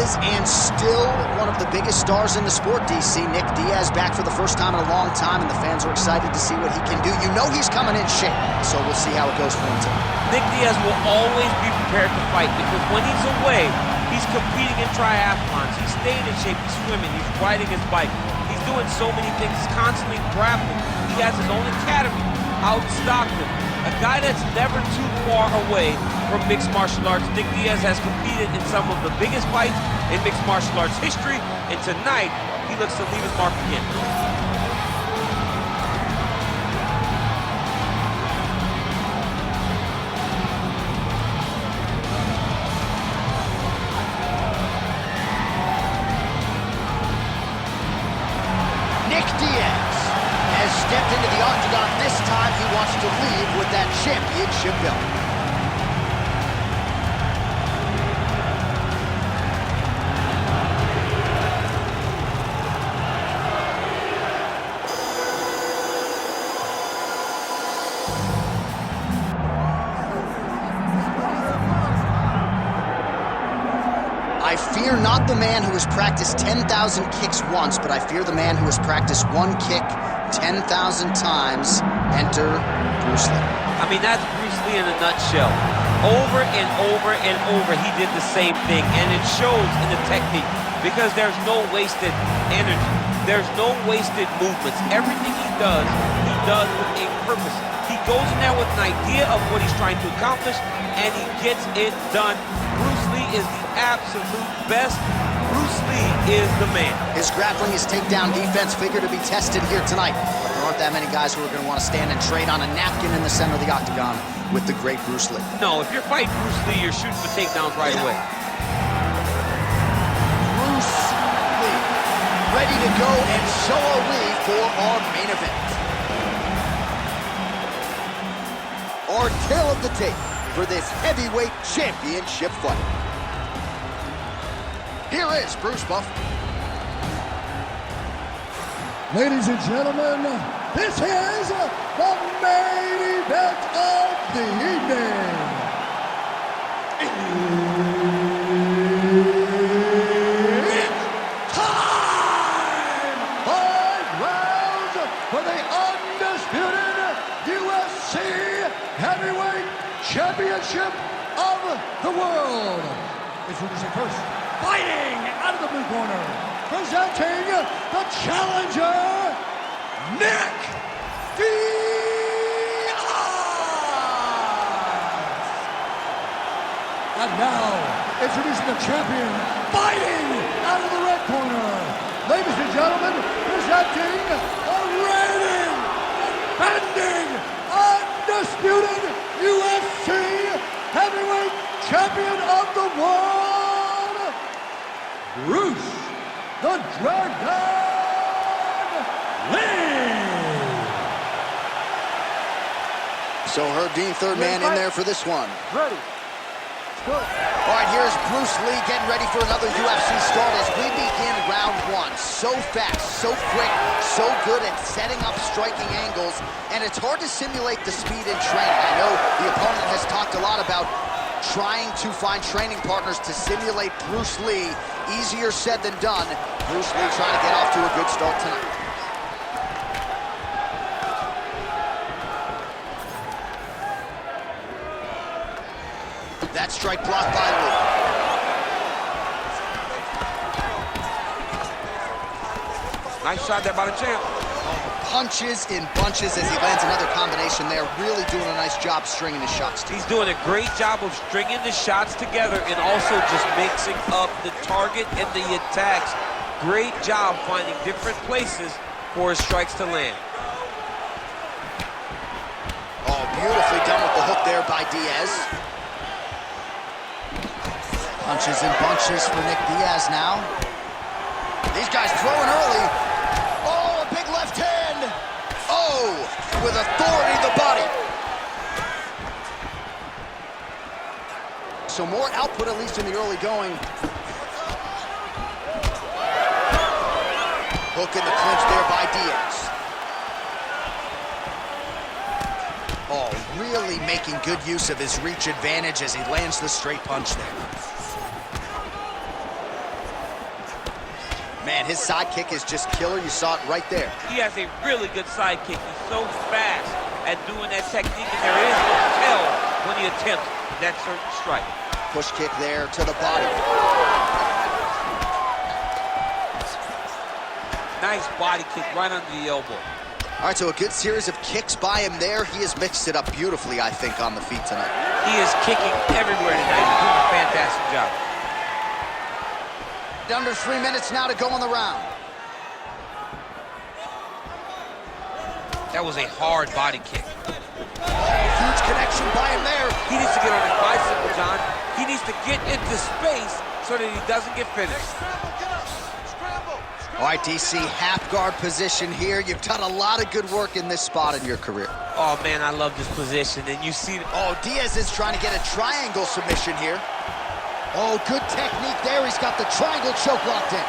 is and still one of the biggest stars in the sport, DC. Nick Diaz back for the first time in a long time, and the fans are excited to see what he can do. You know he's coming in shape, so we'll see how it goes for him tonight. Nick Diaz will always be prepared to fight because when he's away, he's competing in triathlons. He's staying in shape, he's swimming, he's riding his bike. He's doing so many things, he's constantly grappling. He has his own academy out in Stockton. A guy that's never too far away from mixed martial arts. Nick Diaz has competed in some of the biggest fights in mixed martial arts history, and tonight, he looks to leave his mark again. Nick Diaz has stepped into the octagon. This time he wants to leave with that championship belt. I fear not the man who has practiced 10,000 kicks once, but I fear the man who has practiced one kick 10,000 times. Enter Bruce Lee. I mean, that's Bruce Lee in a nutshell. Over and over and over, he did the same thing, and it shows in the technique because there's no wasted energy. There's no wasted movements. Everything he does with a purpose. He goes in there with an idea of what he's trying to accomplish, and he gets it done. Bruce Lee is the absolute best. Bruce Lee is the man. His grappling, his takedown defense figure to be tested here tonight. But there aren't that many guys who are going to want to stand and trade on a napkin in the center of the octagon with the great Bruce Lee. No, if you're fighting Bruce Lee, you're shooting for takedowns right away. Bruce Lee, ready to go, and so are we for our main event. Our tale of the tape for this heavyweight championship fight. Here is Bruce Buff. Ladies and gentlemen, this is the main event of the evening. It's time! 5 rounds for the undisputed UFC Heavyweight Championship of the world. Introducing first, fighting out of the blue corner, presenting the challenger, Nick Diaz. And now, introducing the champion, fighting out of the red corner. Ladies and gentlemen, presenting the reigning, defending, undisputed UFC Heavyweight Champion of the world, Bruce the Dragon Lee. So Herb Dean, third man in there for this one. Ready. Good. All right, here's Bruce Lee getting ready for another UFC start as we begin round one. So fast, so quick, so good at setting up striking angles, and it's hard to simulate the speed in training. I know the opponent has talked a lot about trying to find training partners to simulate Bruce Lee. Easier said than done. Bruce Lee trying to get off to a good start tonight. That strike blocked by Lee. Nice shot there by the champ. Punches in bunches as he lands another combination there. Really doing a nice job stringing his shots together. He's doing a great job of stringing the shots together and also just mixing up the target and the attacks. Great job finding different places for his strikes to land. Oh, beautifully done with the hook there by Diaz. Punches in bunches for Nick Diaz now. These guys throwing early. Oh, a big left hand. Oh, with authority to the body. So more output, at least in the early going. Hook in the clinch there by Diaz. Oh, really making good use of his reach advantage as he lands the straight punch there. Man, his sidekick is just killer. You saw it right there. He has a really good sidekick. He's so fast at doing that technique, and there is no tell when he attempts that certain strike. Push kick there to the body. Nice body kick right under the elbow. All right, so a good series of kicks by him there. He has mixed it up beautifully, I think, on the feet tonight. He is kicking everywhere tonight. He's doing a fantastic job. Under 3 minutes now to go in the round. That was a hard body kick. Huge connection by him there. He needs to get on his bicycle, John. He needs to get into space so that he doesn't get finished. All right, DC, half guard position here. You've done a lot of good work in this spot in your career. Oh, man, I love this position. And you see... Oh, Diaz is trying to get a triangle submission here. Oh, good technique there. He's got the triangle choke locked in.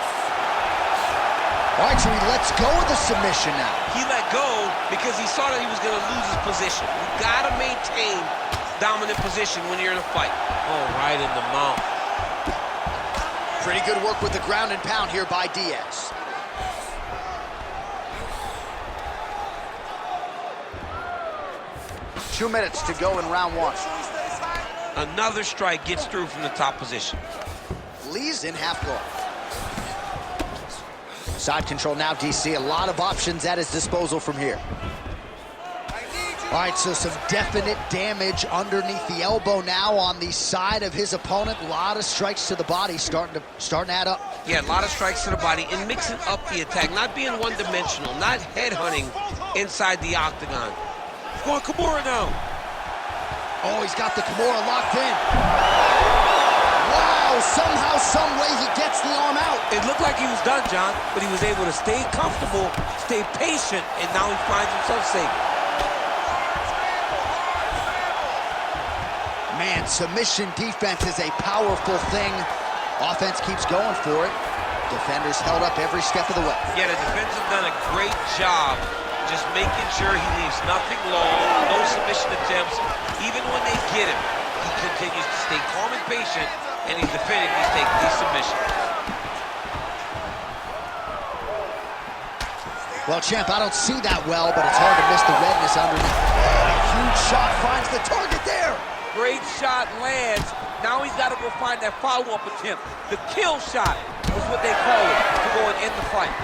All right, so he lets go of the submission now. He let go because he saw that he was going to lose his position. You got to maintain dominant position when you're in a fight. Oh, right in the mouth. Pretty good work with the ground and pound here by Diaz. Two minutes to go in round one. Another strike gets through from the top position. Lee's in half guard. Side control now, DC. A lot of options at his disposal from here. All right, so some definite damage underneath the elbow now on the side of his opponent. A lot of strikes to the body starting to add up. Yeah, a lot of strikes to the body and mixing up the attack, not being one-dimensional, not headhunting inside the octagon. He's going Kimura now. Oh, he's got the Kimura locked in. Wow, somehow, some way he gets the arm out. It looked like he was done, John, but he was able to stay comfortable, stay patient, and now he finds himself safe. Man, submission defense is a powerful thing. Offense keeps going for it. Defenders held up every step of the way. Yeah, the defense have done a great job just making sure he leaves nothing long, no submission attempts. Even when they get him, he continues to stay calm and patient, and he's defending these submissions. Well, champ, I don't see that well, but it's hard to miss the redness underneath. A huge shot finds the target there. Great shot lands. Now he's got to go find that follow-up attempt. The kill shot is what they call it, to go and end the fight.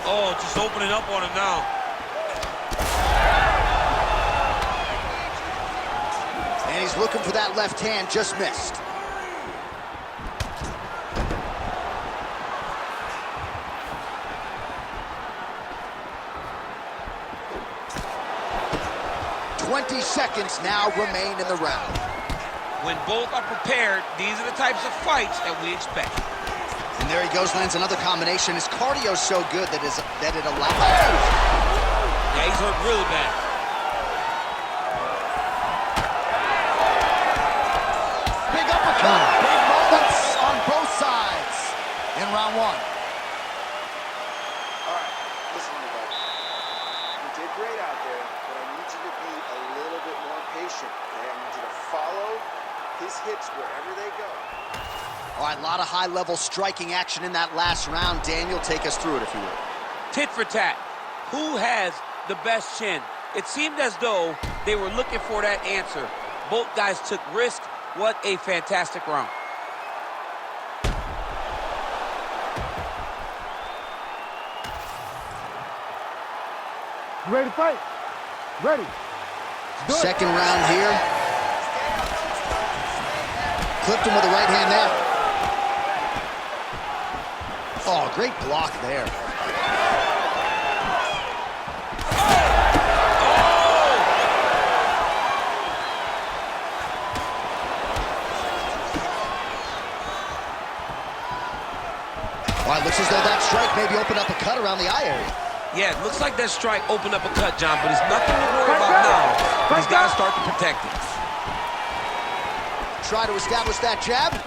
Oh, just opening up on him now. And he's looking for that left hand, just missed. "20 seconds now remain in the round." When both are prepared, these are the types of fights that we expect. And there he goes, lands another combination. His cardio's so good that it allows... Yeah, he's hurt really bad. Big uppercut. Big moments on both sides in round one. All right, listen to me, buddy. You did great out there, but I need you to be a little bit more patient, okay? I need you to follow his hits wherever they go. All right, a lot of high-level striking action in that last round. Daniel, take us through it, if you will. Tit for tat. Who has the best chin? It seemed as though they were looking for that answer. Both guys took risks. What a fantastic round. You ready to fight? Ready. Second round here. Clipped him with the right hand there. Oh, great block there. Well, it looks as though that strike maybe opened up a cut around the eye area. Yeah, it looks like that strike opened up a cut, John, but it's nothing to worry about now. But he's got to start to protect it. Try to establish that jab.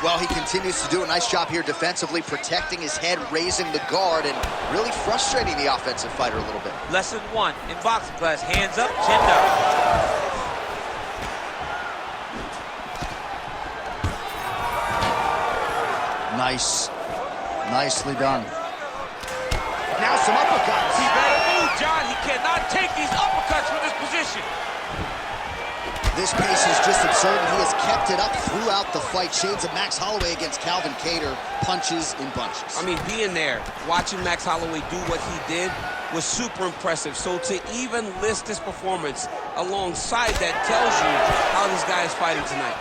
Well, he continues to do a nice job here defensively, protecting his head, raising the guard, and really frustrating the offensive fighter a little bit. Lesson 1 in boxing class, hands up, chin down. Nicely done. Now some uppercuts. He better move, John. He cannot take these uppercuts from this position. This pace is just absurd, and he has kept it up throughout the fight. Shades of Max Holloway against Calvin Kattar, punches in bunches. I mean, being there, watching Max Holloway do what he did was super impressive. So to even list this performance alongside that tells you how this guy is fighting tonight.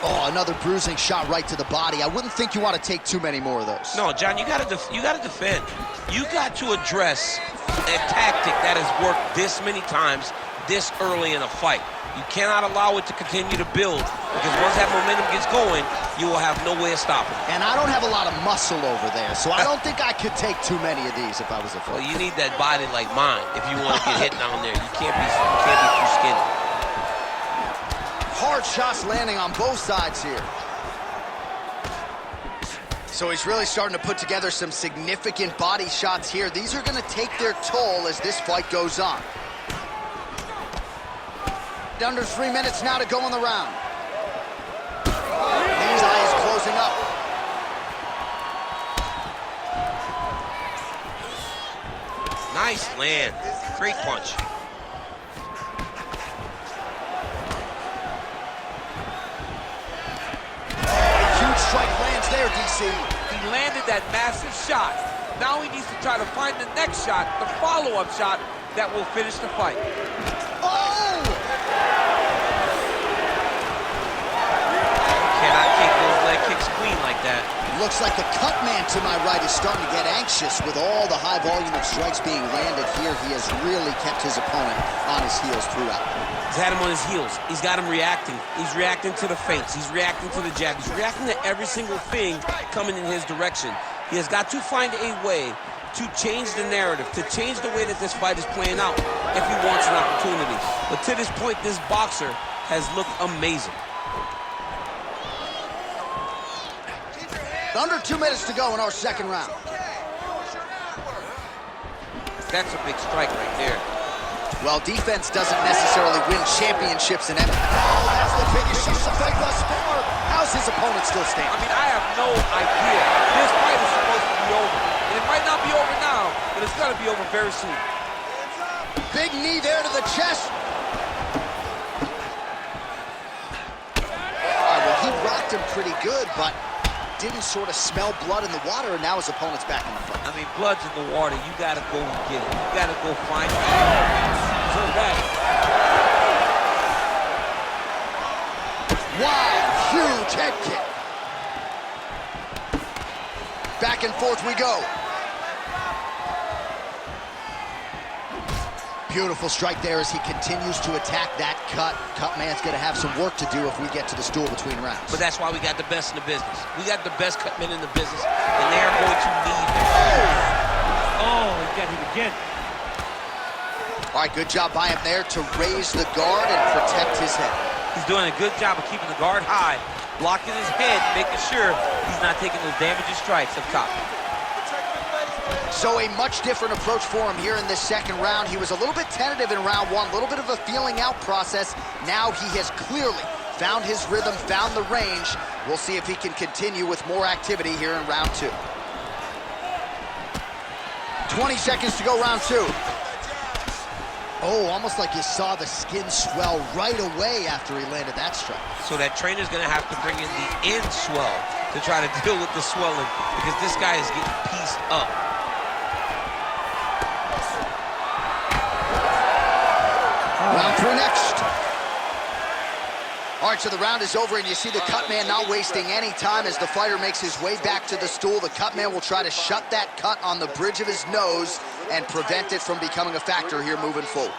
Oh, another bruising shot right to the body. I wouldn't think you want to take too many more of those. No, John, you gotta defend. You got to address a tactic that has worked this many times this early in a fight. You cannot allow it to continue to build, because once that momentum gets going, you will have no way of stopping it. And I don't have a lot of muscle over there, so I don't think I could take too many of these if I was a fighter. Well, you need that body like mine if you want to get hit down there. You can't be too skinny. Hard shots landing on both sides here. So he's really starting to put together some significant body shots here. These are going to take their toll as this fight goes on. Under 3 minutes now to go in the round. Lee's eye is closing up. Nice land. Great punch. Huge strike lands there, DC. He landed that massive shot. Now he needs to try to find the next shot, the follow-up shot that will finish the fight. Cannot kick those leg kicks clean like that. Looks like the cut man to my right is starting to get anxious with all the high volume of strikes being landed here. He has really kept his opponent on his heels throughout. He's had him on his heels. He's got him reacting. He's reacting to the feints. He's reacting to the jab. He's reacting to every single thing coming in his direction. He has got to find a way to change the narrative, to change the way that this fight is playing out if he wants an opportunity. But to this point, this boxer has looked amazing. Under 2 minutes to go in our second round. That's a big strike right there. Well, defense doesn't necessarily win championships in MMA. Oh, that's the biggest shot of the fight thus far. How's his opponent still standing? I mean, I have no idea. This fight is supposed to be over. And it might not be over now, but it's going to be over very soon. Big knee there to the chest. All right, well, he rocked him pretty good, but didn't sort of smell blood in the water, and now his opponent's back in the fight. I mean, blood's in the water. You got to go and get it. You got to go find it. So that. Wow, huge head kick. Back and forth we go. Beautiful strike there as he continues to attack that cut. Cut man's going to have some work to do if we get to the stool between rounds. But that's why we got the best in the business. We got the best cut men in the business, and they are going to need it. Oh, he got hit again. All right, good job by him there to raise the guard and protect his head. He's doing a good job of keeping the guard high, blocking his head, making sure he's not taking those damaging strikes up top. So a much different approach for him here in this second round. He was a little bit tentative in round one, a little bit of a feeling out process. Now he has clearly found his rhythm, found the range. We'll see if he can continue with more activity here in round two. 20 seconds to go, round two. Oh, almost like you saw the skin swell right away after he landed that strike. So that trainer's going to have to bring in the end swell to try to deal with the swelling, because this guy is getting pieced up. Round three next. All right, so the round is over, and you see the cut man not wasting any time as the fighter makes his way back to the stool. The cut man will try to shut that cut on the bridge of his nose and prevent it from becoming a factor here moving forward.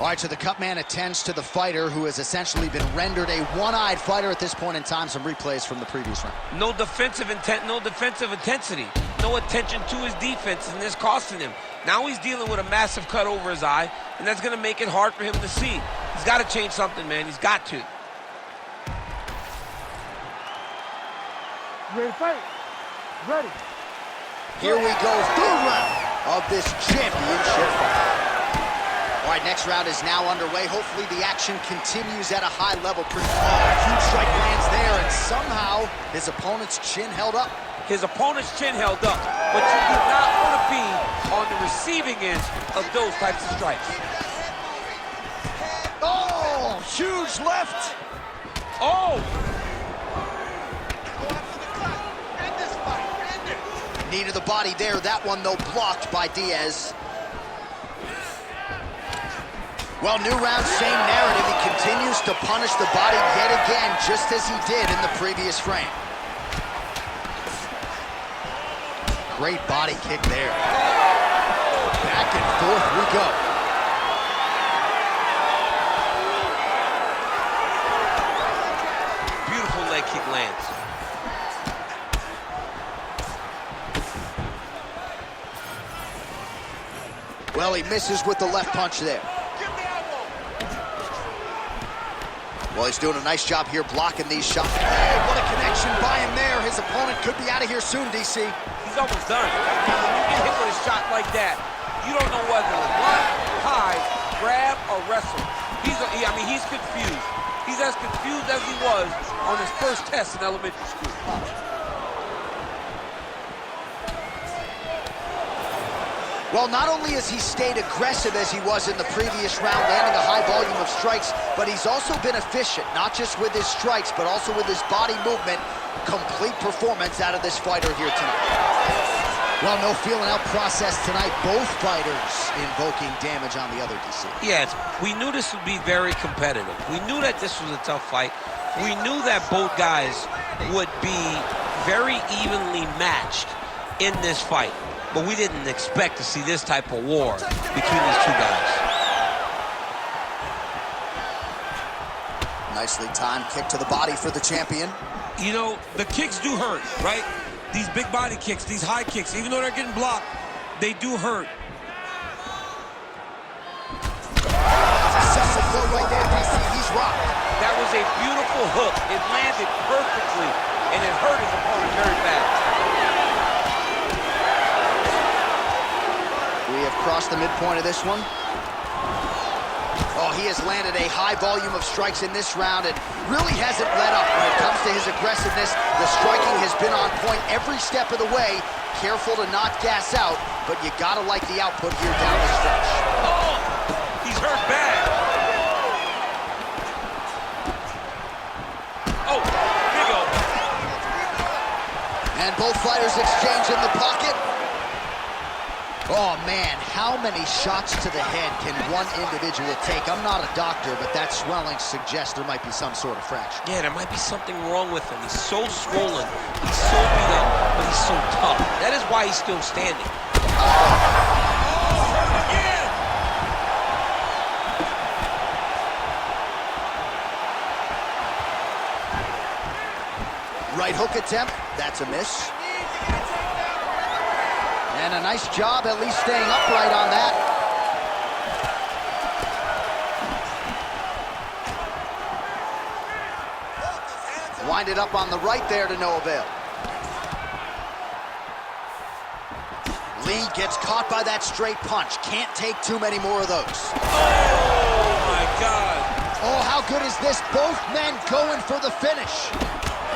All right, so the cut man attends to the fighter, who has essentially been rendered a one-eyed fighter at this point in time. Some replays from the previous round. No defensive intent, no defensive intensity, no attention to his defense, and this costing him. Now he's dealing with a massive cut over his eye, and that's going to make it hard for him to see. He's got to change something, man. He's got to. Ready to fight? Ready. Here we go, third round of this championship fight. All right, next round is now underway. Hopefully the action continues at a high level. Huge strike lands there, and somehow his opponent's chin held up. His opponent's chin held up, but you do not want to be on the receiving end of those types of strikes. Oh, huge left. Oh! Knee to the body there. That one, though, blocked by Diaz. Well, new round, same narrative. He continues to punish the body yet again, just as he did in the previous frame. Great body kick there. Back and forth we go. Beautiful leg kick lands. Well, he misses with the left punch there. Well, he's doing a nice job here blocking these shots. Hey, what a connection by him there. His opponent could be out of here soon, DC. He's almost done. When you get hit with a shot like that, you don't know whether to run, hide, grab, or wrestle. He's confused. He's as confused as he was on his first test in elementary school. Well, not only has he stayed aggressive as he was in the previous round, landing a high volume of strikes, but he's also been efficient, not just with his strikes, but also with his body movement. Complete performance out of this fighter here tonight. Well, no feeling out process tonight. Both fighters invoking damage on the other, DC. Yes, we knew this would be very competitive. We knew that this was a tough fight. We knew that both guys would be very evenly matched in this fight. But we didn't expect to see this type of war between these two guys. Nicely timed kick to the body for the champion. You know, the kicks do hurt, right? These big body kicks, these high kicks, even though they're getting blocked, they do hurt. Successful throw right there, DC. He's rocked. That was a beautiful hook. It landed perfectly, and it hurt his opponent very bad. We have crossed the midpoint of this one. Oh, he has landed a high volume of strikes in this round and really hasn't let up when it comes to his aggressiveness. The striking has been on point every step of the way. Careful to not gas out, but you gotta like the output here down the stretch. Oh, he's hurt bad. Oh, big elbow. And both fighters exchange in the pocket. Oh, man, how many shots to the head can one individual take? I'm not a doctor, but that swelling suggests there might be some sort of fracture. Yeah, there might be something wrong with him. He's so swollen, he's so beat up, but he's so tough. That is why he's still standing. Right hook attempt, that's a miss. And a nice job at least staying upright on that. Winded up on the right there to no avail. Lee gets caught by that straight punch. Can't take too many more of those. Oh, my God. Oh, how good is this? Both men going for the finish.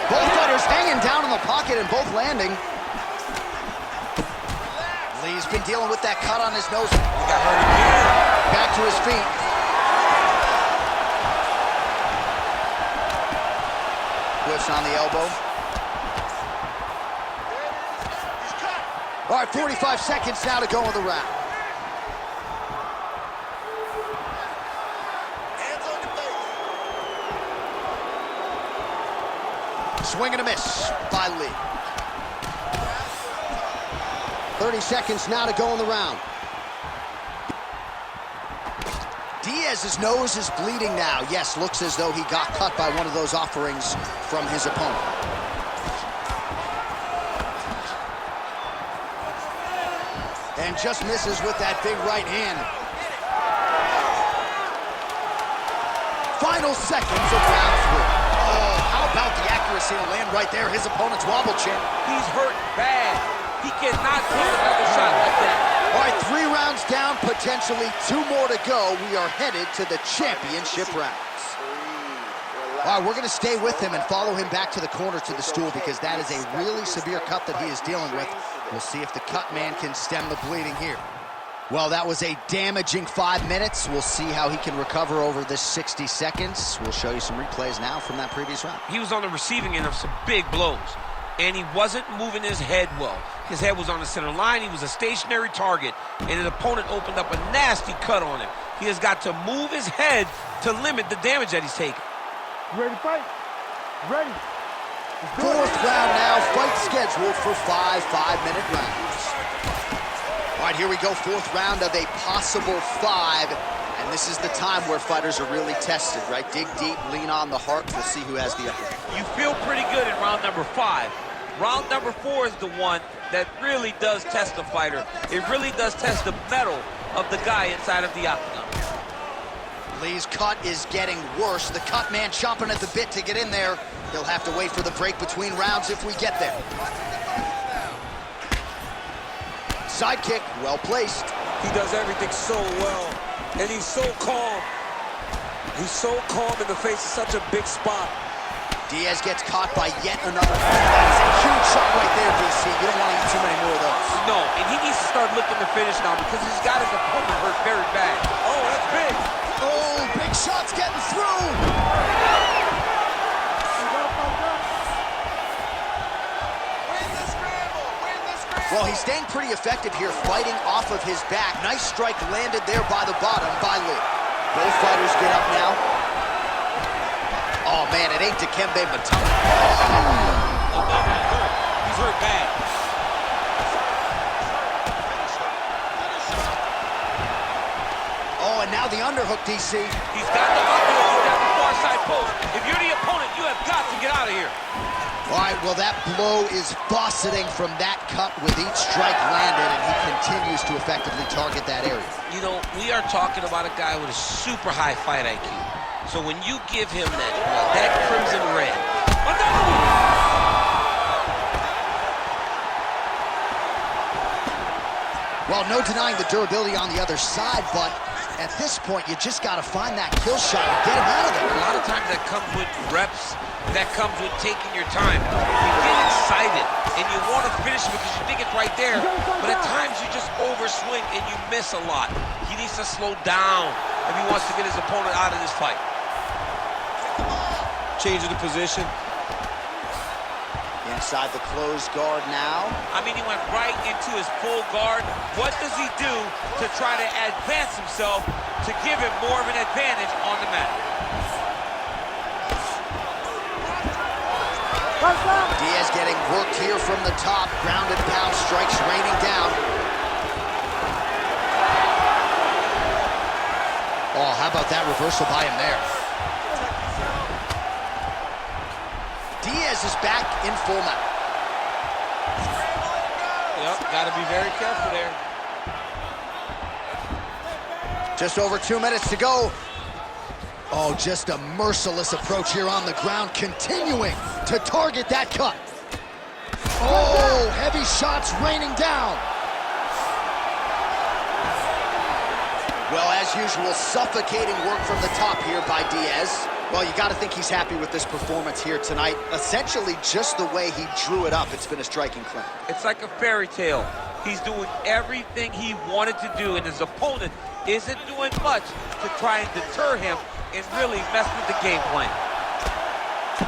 Both fighters hanging down in the pocket and both landing. Lee's been dealing with that cut on his nose. He got hurt again. Back to his feet. Whiffs on the elbow. All right, 45 seconds now to go in the round. Swing and a miss by Lee. 30 seconds now to go in the round. Diaz's nose is bleeding now. Yes, looks as though he got cut by one of those offerings from his opponent. And just misses with that big right hand. Final seconds of round 3. Oh, how about the accuracy to land right there? His opponent's wobble chin. He's hurt bad. He cannot take another shot like that. All right, 3 rounds down, potentially 2 more to go. We are headed to the championship rounds. All right, we're going to stay with him and follow him back to the corner to the stool because that is a really severe cut that he is dealing with. We'll see if the cut man can stem the bleeding here. Well, that was a damaging 5 minutes. We'll see how he can recover over this 60 seconds. We'll show you some replays now from that previous round. He was on the receiving end of some big blows, and he wasn't moving his head well. His head was on the center line. He was a stationary target, and his opponent opened up a nasty cut on him. He has got to move his head to limit the damage that he's taking. You ready to fight? Ready. Fourth round now, fight scheduled for 5 5-minute rounds. All right, here we go, fourth round of a possible 5. And this is the time where fighters are really tested, right? Dig deep, lean on the heart. We'll see who has the upper hand. You feel pretty good in round number 5. Round number 4 is the one that really does test the fighter. It really does test the mettle of the guy inside of the octagon. Lee's cut is getting worse. The cut man chomping at the bit to get in there. He'll have to wait for the break between rounds if we get there. Side kick, well placed. He does everything so well, and he's so calm. He's so calm in the face of such a big spot. Diaz gets caught by yet another. That is a huge shot right there, DC. You don't want to eat too many more of those. No, and he needs to start looking to finish now because he's got his opponent hurt very bad. Oh, that's big. Oh, big shots getting through. Well, he's staying pretty effective here, fighting off of his back. Nice strike landed there by the bottom by Lee. Both fighters get up now. Oh, man, it ain't Dikembe Mutombo. He's hurt bad. Oh, and now the underhook, DC. He's got the underhook. He's got the far side post. If you're the opponent, you have got to get out of here. All right, well, that blow is fauceting from that cut with each strike landed, and he continues to effectively target that area. You know, we are talking about a guy with a super high fight IQ. So when you give him that crimson red, well, no denying the durability on the other side, but at this point, you just got to find that kill shot and get him out of there. a lot of times that comes with reps, that comes with taking your time. You get excited, and you want to finish it because you think it's right there, but at times you just overswing and you miss a lot. He needs to slow down if he wants to get his opponent out of this fight. Changing the position. Inside the closed guard now. I mean, he went right into his full guard. What does he do to try to advance himself to give him more of an advantage on the mat? Diaz getting worked here from the top. Ground and pound strikes raining down. Oh, how about that reversal by him there? Diaz is back in full mount. Yep, got to be very careful there. Just over 2 minutes to go. Oh, just a merciless approach here on the ground, continuing to target that cut. Oh, heavy shots raining down. Well, as usual, suffocating work from the top here by Diaz. Well, you got to think he's happy with this performance here tonight. Essentially, just the way he drew it up, it's been a striking clinic. It's like a fairy tale. He's doing everything he wanted to do, and his opponent isn't doing much to try and deter him and really mess with the game plan.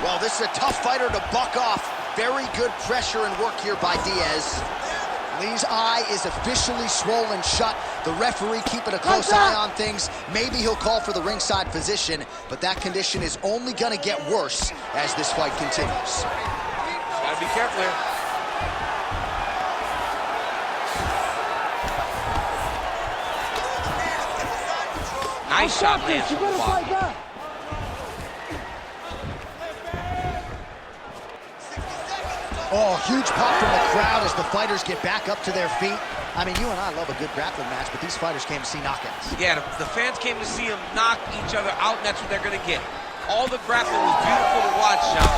Well, this is a tough fighter to buck off. Very good pressure and work here by Diaz. Lee's eye is officially swollen shut. The referee keeping a close eye on things. Maybe he'll call for the ringside physician, but that condition is only going to get worse as this fight continues. Gotta be careful here. Nice shot lands from the bottom. Oh, huge pop from the crowd as the fighters get back up to their feet. I mean, you and I love a good grappling match, but these fighters came to see knockouts. Yeah, the fans came to see them knock each other out, and that's what they're going to get. All the grappling was beautiful to watch, John.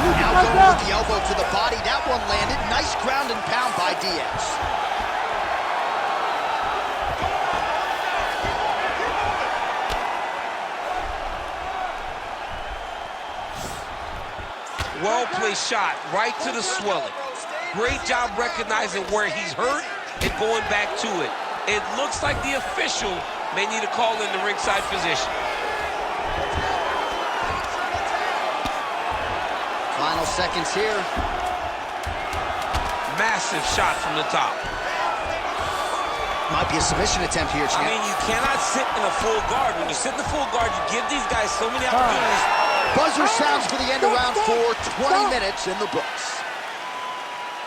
Now going with the elbow to the body. That one landed. Nice ground and pound by Diaz. Well-placed shot right to the swelling. Great job recognizing where he's hurt and going back to it. It looks like the official may need to call in the ringside physician. Final seconds here. Massive shot from the top. Might be a submission attempt here, champ. I mean, you cannot sit in a full guard. When you sit in the full guard, you give these guys so many opportunities. Buzzer sounds for the end of round 4. 20 minutes in the books.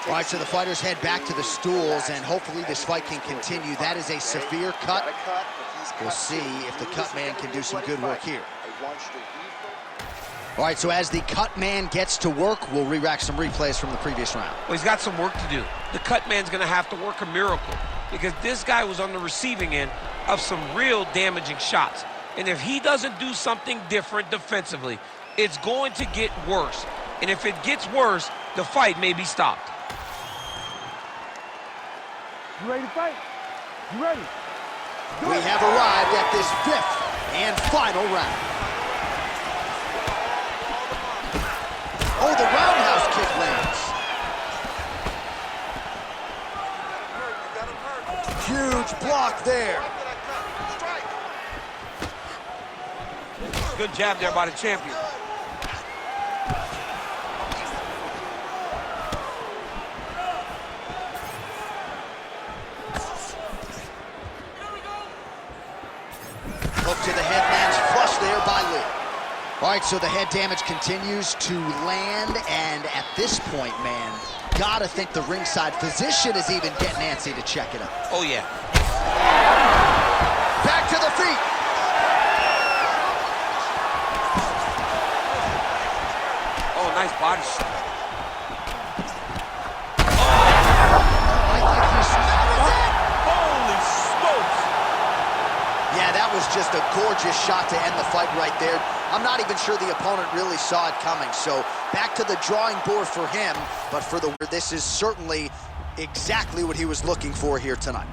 All right, so the fighters head back to the stools, and hopefully this fight can continue. That is a severe cut. We'll see if the cut man can do some good work here. All right, so as the cut man gets to work, we'll re-rack some replays from the previous round. Well, he's got some work to do. The cut man's going to have to work a miracle because this guy was on the receiving end of some real damaging shots. And if he doesn't do something different defensively, it's going to get worse. And if it gets worse, the fight may be stopped. You ready to fight? You ready? We have arrived at this 5th and final round. Oh, the roundhouse kick lands. Huge block there. Good jab there by the champion. Hook to the head lands flush there by Lee. All right, so the head damage continues to land, and at this point, man, gotta think the ringside physician is even getting antsy to check it out. Oh, yeah. Back to the feet. Oh, nice body shot. I think he's Holy smokes! Yeah, that was just a gorgeous shot to end the fight right there. I'm not even sure the opponent really saw it coming. So back to the drawing board for him, but for the this is certainly exactly what he was looking for here tonight.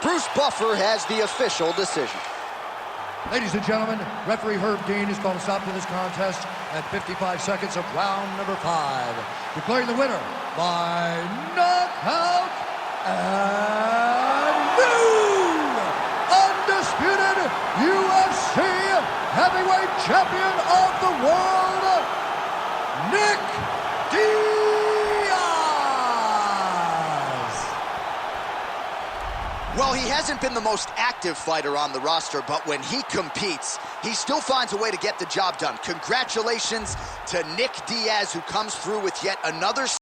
Bruce Buffer has the official decision. Ladies and gentlemen, referee Herb Dean has called a stop to this contest at 55 seconds of round number 5. Declaring the winner by knockout and new undisputed UFC heavyweight champion of the world, Nick Diaz. Well, he hasn't been the most active fighter on the roster, but when he competes, he still finds a way to get the job done. Congratulations to Nick Diaz, who comes through with yet another